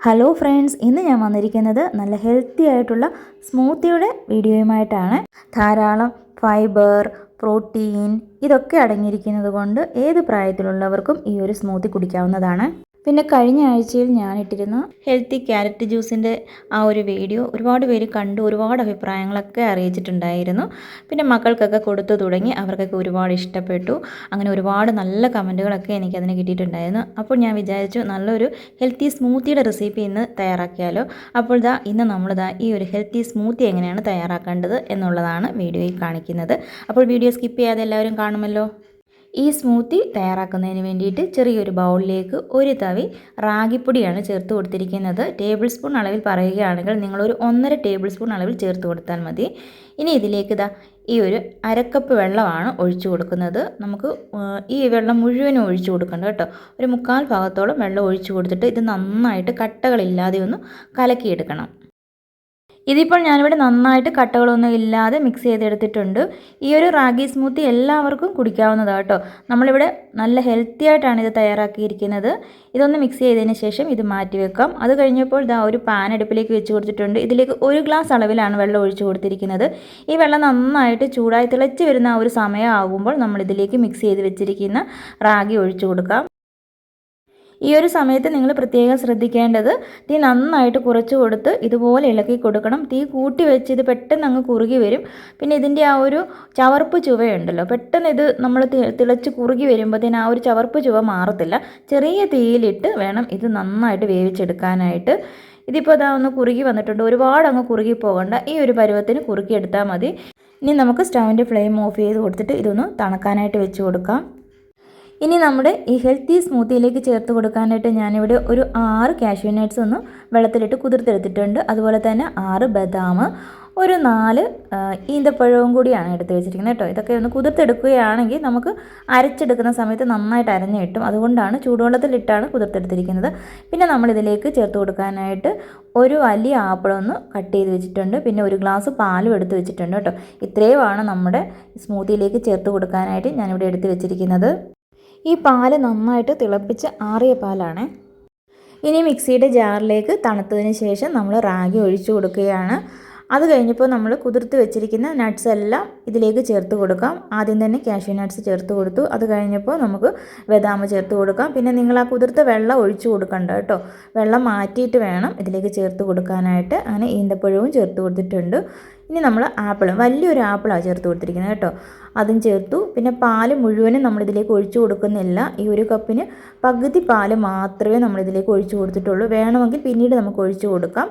Hello friends, ഇന്ന് ഞാൻ വന്നിരിക്കുന്നത് നല്ല ഹെൽത്തി ആയിട്ടുള്ള സ്മൂത്തിയുടെ വീഡിയോയുമായിട്ടാണ്. ധാരാളം ഫൈബർ, പ്രോട്ടീൻ ഇതൊക്കെ അടങ്ങിയിരിക്കുന്നത് കൊണ്ട് ഏത് പ്രായത്തിലുള്ളവർക്കും ഈ ഒരു സ്മൂത്തി കുടിക്കാവുന്നതാണ്. പിന്നെ കഴിഞ്ഞ ആഴ്ചയിൽ ഞാനിട്ടിരുന്ന ഹെൽത്തി ക്യാരറ്റ് ജ്യൂസിൻ്റെ ആ ഒരു വീഡിയോ ഒരുപാട് പേര് കണ്ടു, ഒരുപാട് അഭിപ്രായങ്ങളൊക്കെ അറിയിച്ചിട്ടുണ്ടായിരുന്നു. പിന്നെ മക്കൾക്കൊക്കെ കൊടുത്തു തുടങ്ങി, അവർക്കൊക്കെ ഒരുപാട് ഇഷ്ടപ്പെട്ടു. അങ്ങനെ ഒരുപാട് നല്ല കമൻറ്റുകളൊക്കെ എനിക്കതിന് കിട്ടിയിട്ടുണ്ടായിരുന്നു. അപ്പോൾ ഞാൻ വിചാരിച്ചു നല്ലൊരു ഹെൽത്തി സ്മൂത്തിയുടെ റെസിപ്പി ഇന്ന് തയ്യാറാക്കിയാലോ. അപ്പോൾ ഇന്ന് നമ്മളിതാ ഈ ഒരു ഹെൽത്തി സ്മൂത്തി എങ്ങനെയാണ് തയ്യാറാക്കേണ്ടത് എന്നുള്ളതാണ് വീഡിയോയിൽ കാണിക്കുന്നത്. അപ്പോൾ വീഡിയോ സ്കിപ്പ് ചെയ്യാതെ എല്ലാവരും കാണുമല്ലോ. ഈ സ്മൂത്തി തയ്യാറാക്കുന്നതിന് വേണ്ടിയിട്ട് ചെറിയൊരു ബൗളിലേക്ക് ഒരു തവി റാഗിപ്പൊടിയാണ് ചേർത്ത് കൊടുത്തിരിക്കുന്നത്. ടേബിൾ സ്പൂൺ അളവിൽ പറയുകയാണെങ്കിൽ നിങ്ങളൊരു 1.5 ടേബിൾ സ്പൂൺ അളവിൽ ചേർത്ത് കൊടുത്താൽ മതി. ഇനി ഇതിലേക്ക് ഈ ഒരു അരക്കപ്പ് വെള്ളമാണ് ഒഴിച്ചു കൊടുക്കുന്നത്. നമുക്ക് ഈ വെള്ളം മുഴുവനും ഒഴിച്ചു കൊടുക്കണ്ട കേട്ടോ. ഒരു 1/4 ഭാഗത്തോളം വെള്ളം ഒഴിച്ചു കൊടുത്തിട്ട് ഇത് നന്നായിട്ട് കട്ടകളില്ലാതെ ഒന്ന് കലക്കിയെടുക്കണം. ഇതിപ്പോൾ ഞാനിവിടെ നന്നായിട്ട് കട്ടകളൊന്നും ഇല്ലാതെ മിക്സ് ചെയ്തെടുത്തിട്ടുണ്ട്. ഈ ഒരു റാഗി സ്മൂത്തി എല്ലാവർക്കും കുടിക്കാവുന്നതാണ് കേട്ടോ. നമ്മളിവിടെ നല്ല ഹെൽത്തി ആയിട്ടാണ് ഇത് തയ്യാറാക്കിയിരിക്കുന്നത്. ഇതൊന്ന് മിക്സ് ചെയ്തതിന് ശേഷം ഇത് മാറ്റി വെക്കാം. അത് കഴിഞ്ഞപ്പോൾ ഒരു പാൻ അടുപ്പിലേക്ക് വെച്ച് കൊടുത്തിട്ടുണ്ട്. ഇതിലേക്ക് 1 ഗ്ലാസ് അളവിലാണ് വെള്ളം ഒഴിച്ചു കൊടുത്തിരിക്കുന്നത്. ഈ വെള്ളം നന്നായിട്ട് ചൂടായി തിളച്ച് വരുന്ന ആ ഒരു സമയമാകുമ്പോൾ നമ്മളിതിലേക്ക് മിക്സ് ചെയ്ത് വെച്ചിരിക്കുന്ന റാഗി ഒഴിച്ചു കൊടുക്കാം. ഈ ഒരു സമയത്ത് നിങ്ങൾ പ്രത്യേകം ശ്രദ്ധിക്കേണ്ടത് തീ നന്നായിട്ട് കുറച്ച് കൊടുത്ത് ഇതുപോലെ ഇളക്കി കൊടുക്കണം. തീ കൂട്ടി വെച്ച് ഇത് പെട്ടെന്ന് അങ്ങ് കുറുകി വരും. പിന്നെ ഇതിൻ്റെ ആ ഒരു ചവർപ്പ് ചുവയുണ്ടല്ലോ, പെട്ടെന്ന് ഇത് നമ്മൾ തിളച്ച് കുറുകി വരുമ്പോഴത്തേന് ആ ഒരു ചവർപ്പ് ചുവ മാറത്തില്ല. ചെറിയ തീയിലിട്ട് വേണം ഇത് നന്നായിട്ട് വേവിച്ചെടുക്കാനായിട്ട്. ഇതിപ്പോൾ ഒന്ന് കുറുകി വന്നിട്ടുണ്ട്. ഒരുപാട് അങ്ങ് കുറുകി പോകണ്ട, ഈ ഒരു പരുവത്തിന് കുറുക്കിയെടുത്താൽ മതി. ഇനി നമുക്ക് സ്റ്റൗവിൻ്റെ ഫ്ലെയിം ഓഫ് ചെയ്ത് കൊടുത്തിട്ട് ഇതൊന്ന് തണുക്കാനായിട്ട് വെച്ച് കൊടുക്കാം. ഇനി നമ്മുടെ ഈ ഹെൽത്തി സ്മൂത്തിയിലേക്ക് ചേർത്ത് കൊടുക്കാനായിട്ട് ഞാനിവിടെ ഒരു 6 കാഷ്യൂ നട്ട്സ് ഒന്ന് വെള്ളത്തിലിട്ട് കുതിർത്തെടുത്തിട്ടുണ്ട്. അതുപോലെ തന്നെ 6 ബദാം, ഒരു 4 ഈന്തപ്പഴവും കൂടിയാണ് എടുത്ത് വെച്ചിരിക്കുന്നത് കേട്ടോ. ഇതൊക്കെ ഒന്ന് കുതിർത്തെടുക്കുകയാണെങ്കിൽ നമുക്ക് അരച്ചെടുക്കുന്ന സമയത്ത് നന്നായിട്ട് അരഞ്ഞ് കിട്ടും. അതുകൊണ്ടാണ് ചൂടുവെള്ളത്തിലിട്ടാണ് കുതിർത്തെടുത്തിരിക്കുന്നത്. പിന്നെ നമ്മളിതിലേക്ക് ചേർത്ത് കൊടുക്കാനായിട്ട് ഒരു വലിയ ആപ്പിളൊന്ന് കട്ട് ചെയ്ത് വെച്ചിട്ടുണ്ട്. പിന്നെ 1 ഗ്ലാസ് പാലും എടുത്ത് വെച്ചിട്ടുണ്ട് കേട്ടോ. ഇത്രയുമാണ് നമ്മുടെ സ്മൂത്തിയിലേക്ക് ചേർത്ത് കൊടുക്കാനായിട്ട് ഞാനിവിടെ എടുത്ത് വെച്ചിരിക്കുന്നത്. ഈ പാല് നന്നായിട്ട് തിളപ്പിച്ച് ആറിയ പാലാണ്. ഇനി മിക്സിയുടെ ജാറിലേക്ക് തണുത്തതിന് ശേഷം നമ്മൾ റാഗി ഒഴിച്ചു കൊടുക്കുകയാണ്. അത് കഴിഞ്ഞപ്പോൾ നമ്മൾ കുതിർത്ത് വെച്ചിരിക്കുന്ന നട്ട്സ് എല്ലാം ഇതിലേക്ക് ചേർത്ത് കൊടുക്കാം. ആദ്യം തന്നെ കാഷ്യൂ നട്ട്സ് ചേർത്ത് കൊടുത്തു. അത് കഴിഞ്ഞപ്പോൾ നമുക്ക് ബദാം ചേർത്ത് കൊടുക്കാം. പിന്നെ നിങ്ങൾ ആ കുതിർത്ത വെള്ളം ഒഴിച്ചു കൊടുക്കണ്ട കേട്ടോ. വെള്ളം മാറ്റിയിട്ട് വേണം ഇതിലേക്ക് ചേർത്ത് കൊടുക്കാനായിട്ട്. അങ്ങനെ ഈന്തപ്പഴവും ചേർത്ത് കൊടുത്തിട്ടുണ്ട്. ഇനി നമ്മൾ ആപ്പിൾ, വലിയൊരു ആപ്പിളാണ് ചേർത്ത് കൊടുത്തിരിക്കുന്നത് കേട്ടോ. അതും ചേർത്തു. പിന്നെ പാല് മുഴുവനും നമ്മളിതിലേക്ക് ഒഴിച്ചു കൊടുക്കുന്നില്ല. ഈ ഒരു കപ്പിന് പകുതി പാല് മാത്രമേ നമ്മളിതിലേക്ക് ഒഴിച്ചു കൊടുത്തിട്ടുള്ളൂ. വേണമെങ്കിൽ പിന്നീട് നമുക്ക് ഒഴിച്ചു കൊടുക്കാം.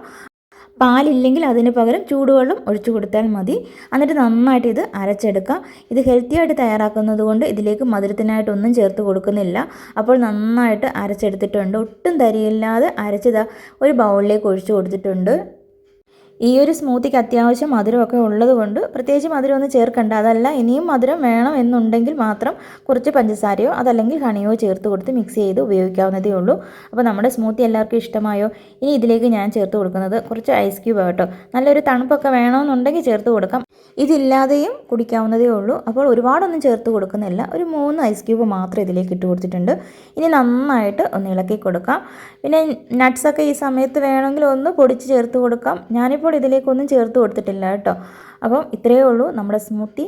പാലില്ലെങ്കിൽ അതിന് പകരം ചൂടുവെള്ളം ഒഴിച്ചു കൊടുത്താൽ മതി. എന്നിട്ട് നന്നായിട്ട് ഇത് അരച്ചെടുക്കാം. ഇത് ഹെൽത്തി ആയിട്ട് തയ്യാറാക്കുന്നത് കൊണ്ട് ഇതിലേക്ക് മധുരത്തിനായിട്ടൊന്നും ചേർത്ത് കൊടുക്കുന്നില്ല. അപ്പോൾ നന്നായിട്ട് അരച്ചെടുത്തിട്ടുണ്ട്. ഒട്ടും തരിയില്ലാതെ അരച്ചത് ഒരു ബൗളിലേക്ക് ഒഴിച്ചു കൊടുത്തിട്ടുണ്ട്. ഈ ഒരു സ്മൂത്തിക്ക് അത്യാവശ്യം മധുരമൊക്കെ ഉള്ളത് കൊണ്ട് പ്രത്യേകിച്ച് മധുരമൊന്നും ചേർക്കണ്ട. അതല്ല, ഇനിയും മധുരം വേണം എന്നുണ്ടെങ്കിൽ മാത്രം കുറച്ച് പഞ്ചസാരയോ അതല്ലെങ്കിൽ ഹണിയോ ചേർത്ത് കൊടുത്ത് മിക്സ് ചെയ്ത് ഉപയോഗിക്കാവുന്നതേ ഉള്ളൂ. അപ്പോൾ നമ്മുടെ സ്മൂത്തി എല്ലാവർക്കും ഇഷ്ടമായോ? ഇനി ഇതിലേക്ക് ഞാൻ ചേർത്ത് കൊടുക്കുന്നത് കുറച്ച് ഐസ് ക്യൂബ് കേട്ടോ. നല്ലൊരു തണുപ്പൊക്കെ വേണമെന്നുണ്ടെങ്കിൽ ചേർത്ത് കൊടുക്കാം. ഇതില്ലാതെയും കുടിക്കാവുന്നതേ ഉള്ളൂ. അപ്പോൾ ഒരുപാടൊന്നും ചേർത്ത് കൊടുക്കുന്നില്ല. ഒരു 3 ഐസ് ക്യൂബ് മാത്രം ഇതിലേക്ക് ഇട്ട് കൊടുത്തിട്ടുണ്ട്. ഇനി നന്നായിട്ട് ഒന്ന് ഇളക്കി കൊടുക്കാം. പിന്നെ നട്ട്സൊക്കെ ഈ സമയത്ത് വേണമെങ്കിൽ ഒന്ന് പൊടിച്ച് ചേർത്ത് കൊടുക്കാം. ഞാനിപ്പോൾ ഇതിലേക്കൊന്നും ചേർത്ത് കൊടുത്തിട്ടില്ല കേട്ടോ. അപ്പം ഇത്രയേ ഉള്ളൂ നമ്മുടെ സ്മൂത്തി.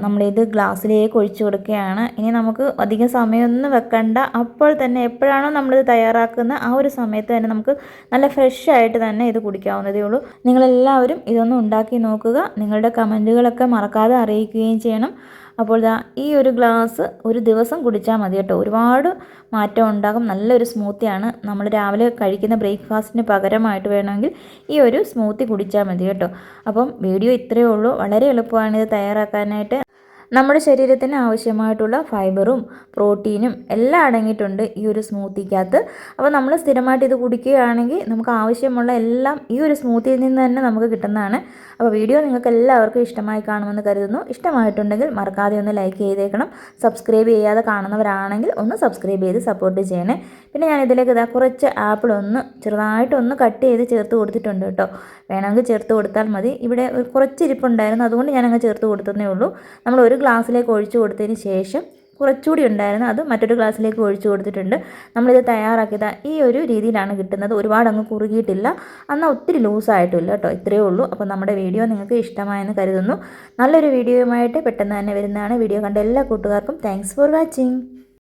നമ്മളിത് ഗ്ലാസ്സിലേക്ക് ഒഴിച്ചു കൊടുക്കുകയാണ്. ഇനി നമുക്ക് അധികം സമയമൊന്നും വെക്കണ്ട. അപ്പോൾ തന്നെ എപ്പോഴാണോ നമ്മളിത് തയ്യാറാക്കുന്ന ആ ഒരു സമയത്ത് തന്നെ നമുക്ക് നല്ല ഫ്രഷ് ആയിട്ട് തന്നെ ഇത് കുടിക്കാവുന്നതേ ഉള്ളൂ. നിങ്ങളെല്ലാവരും ഇതൊന്ന് ഉണ്ടാക്കി നോക്കുക. നിങ്ങളുടെ കമൻറ്റുകളൊക്കെ മറക്കാതെ അറിയിക്കുകയും ചെയ്യണം. അപ്പോൾ ഈ ഒരു ഗ്ലാസ് ഒരു ദിവസം കുടിച്ചാൽ മതി കേട്ടോ. ഒരുപാട് മാറ്റം ഉണ്ടാകും. നല്ലൊരു സ്മൂത്തിയാണ്. നമ്മൾ രാവിലെ കഴിക്കുന്ന ബ്രേക്ക്ഫാസ്റ്റിന് പകരമായിട്ട് വേണമെങ്കിൽ ഈ ഒരു സ്മൂത്തി കുടിച്ചാൽ മതി കേട്ടോ. അപ്പം വീഡിയോ ഇത്രയേ ഉള്ളൂ. വളരെ എളുപ്പമാണ് ഇത് തയ്യാറാക്കാനായിട്ട്. നമ്മുടെ ശരീരത്തിന് ആവശ്യമായിട്ടുള്ള ഫൈബറും പ്രോട്ടീനും എല്ലാം അടങ്ങിയിട്ടുണ്ട് ഈ ഒരു സ്മൂത്തിക്കകത്ത്. അപ്പോൾ നമ്മൾ സ്ഥിരമായിട്ട് ഇത് കുടിക്കുകയാണെങ്കിൽ നമുക്ക് ആവശ്യമുള്ള എല്ലാം ഈ ഒരു സ്മൂത്തിയിൽ നിന്ന് തന്നെ നമുക്ക് കിട്ടുന്നതാണ്. അപ്പോൾ വീഡിയോ നിങ്ങൾക്ക് എല്ലാവർക്കും ഇഷ്ടമായി കാണുമെന്ന് കരുതുന്നു. ഇഷ്ടമായിട്ടുണ്ടെങ്കിൽ മറക്കാതെ ഒന്ന് ലൈക്ക് ചെയ്തേക്കണം. സബ്സ്ക്രൈബ് ചെയ്യാതെ കാണുന്നവരാണെങ്കിൽ ഒന്ന് സബ്സ്ക്രൈബ് ചെയ്ത് സപ്പോർട്ട് ചെയ്യണേ. പിന്നെ ഞാൻ ഇതിലേക്ക് കുറച്ച് ആപ്പിൾ ചെറുതായിട്ടൊന്ന് കട്ട് ചെയ്ത് ചേർത്ത് കൊടുത്തിട്ടുണ്ട് കേട്ടോ. വേണമെങ്കിൽ ചേർത്ത് കൊടുത്താൽ മതി. ഇവിടെ കുറച്ച് ഇരിപ്പുണ്ടായിരുന്നു, അതുകൊണ്ട് ഞാനങ്ങ് ചേർത്ത് കൊടുത്തതേ ഉള്ളൂ. നമ്മൾ ഒരു ഗ്ലാസ്സിലേക്ക് ഒഴിച്ചു കൊടുത്തതിന് ശേഷം കുറച്ചുകൂടി ഉണ്ടായിരുന്നു, അത് മറ്റൊരു ഗ്ലാസ്സിലേക്ക് ഒഴിച്ചു കൊടുത്തിട്ടുണ്ട്. നമ്മളിത് തയ്യാറാക്കിയത് ഈ ഒരു രീതിയിലാണ് കിട്ടുന്നത്. ഒരുപാട് അങ്ങ് കുറുകിയിട്ടില്ല, എന്നാൽ ഒത്തിരി ലൂസായിട്ടില്ല കേട്ടോ. ഇത്രയേ ഉള്ളൂ. അപ്പോൾ നമ്മുടെ വീഡിയോ നിങ്ങൾക്ക് ഇഷ്ടമായെന്ന് കരുതുന്നു. നല്ലൊരു വീഡിയോയുമായിട്ട് പെട്ടെന്ന് തന്നെ വരുന്നതാണ്. വീഡിയോ കണ്ട എല്ലാ കൂട്ടുകാർക്കും താങ്ക്സ് ഫോർ വാച്ചിങ്.